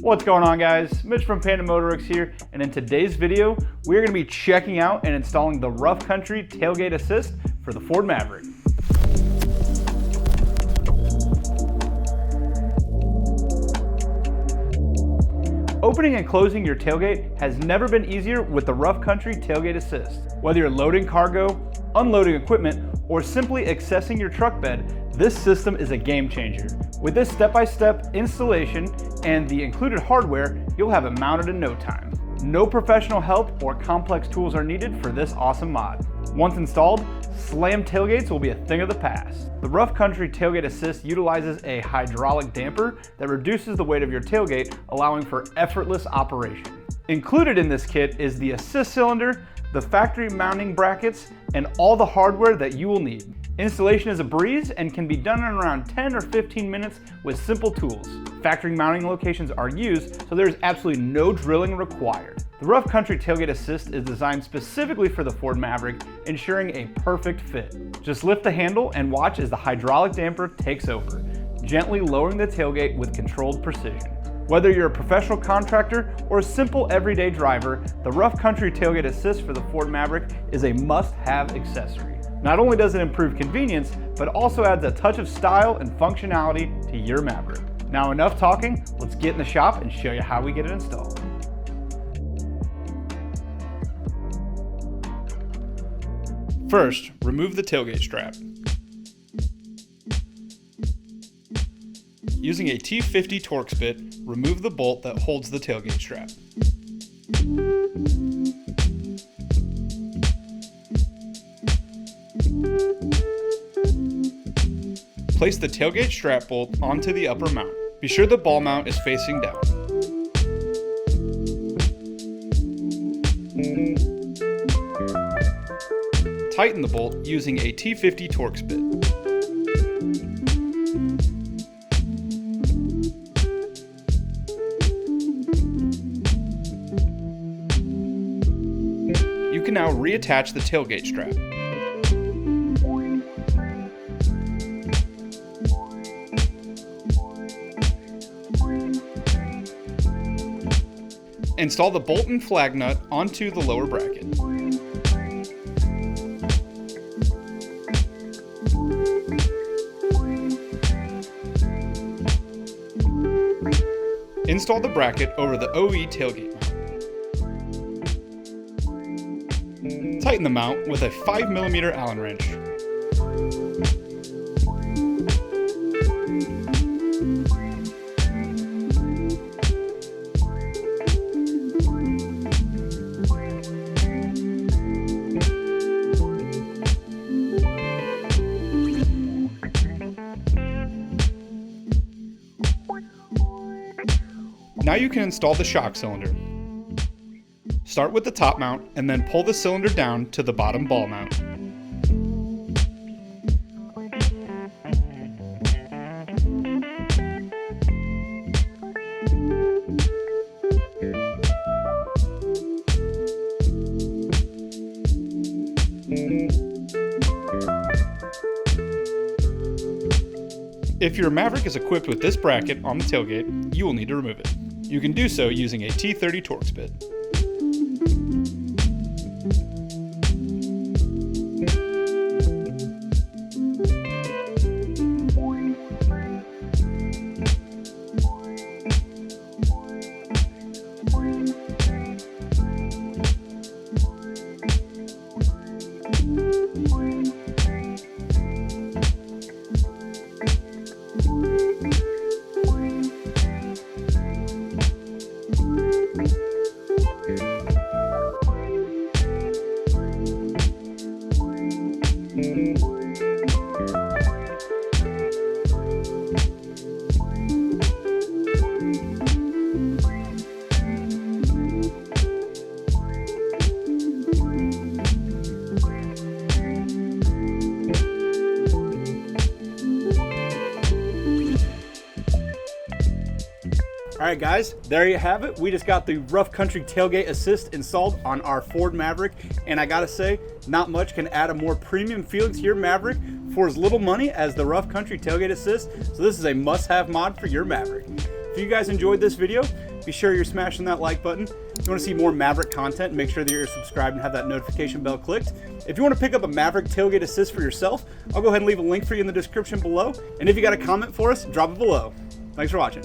What's going on, guys? Mitch from Panda Motorworks here, and in today's video, we're going to be checking out and installing the Rough Country Tailgate Assist for the Ford Maverick. Opening and closing your tailgate has never been easier with the Rough Country Tailgate Assist. Whether you're loading cargo, unloading equipment, or simply accessing your truck bed, this system is a game changer. With this step-by-step installation and the included hardware, you'll have it mounted in no time. No professional help or complex tools are needed for this awesome mod. Once installed, slam tailgates will be a thing of the past. The Rough Country Tailgate Assist utilizes a hydraulic damper that reduces the weight of your tailgate, allowing for effortless operation. Included in this kit is the assist cylinder, the factory mounting brackets, and all the hardware that you will need. Installation is a breeze and can be done in around 10 or 15 minutes with simple tools. Factory mounting locations are used, so there is absolutely no drilling required. The Rough Country Tailgate Assist is designed specifically for the Ford Maverick, ensuring a perfect fit. Just lift the handle and watch as the hydraulic damper takes over, gently lowering the tailgate with controlled precision. Whether you're a professional contractor or a simple everyday driver, the Rough Country Tailgate Assist for the Ford Maverick is a must-have accessory. Not only does it improve convenience, but also adds a touch of style and functionality to your Maverick. Now enough talking, let's get in the shop and show you how we get it installed. First, remove the tailgate strap. Using a T50 Torx bit, remove the bolt that holds the tailgate strap. Place the tailgate strap bolt onto the upper mount. Be sure the ball mount is facing down. Tighten the bolt using a T50 Torx bit. You can now reattach the tailgate strap. Install the bolt and flag nut onto the lower bracket. Install the bracket over the OE tailgate mount. Tighten the mount with a 5mm Allen wrench. Now you can install the shock cylinder. Start with the top mount and then pull the cylinder down to the bottom ball mount. If your Maverick is equipped with this bracket on the tailgate, you will need to remove it. You can do so using a T30 Torx bit. Alright guys, there you have it. We just got the Rough Country Tailgate Assist installed on our Ford Maverick, and I gotta say, not much can add a more premium feeling to your Maverick for as little money as the Rough Country Tailgate Assist, so this is a must-have mod for your Maverick. If you guys enjoyed this video, be sure you're smashing that like button. If you want to see more Maverick content, make sure that you're subscribed and have that notification bell clicked. If you want to pick up a Maverick Tailgate Assist for yourself, I'll go ahead and leave a link for you in the description below. And if you got a comment for us, drop it below. Thanks for watching.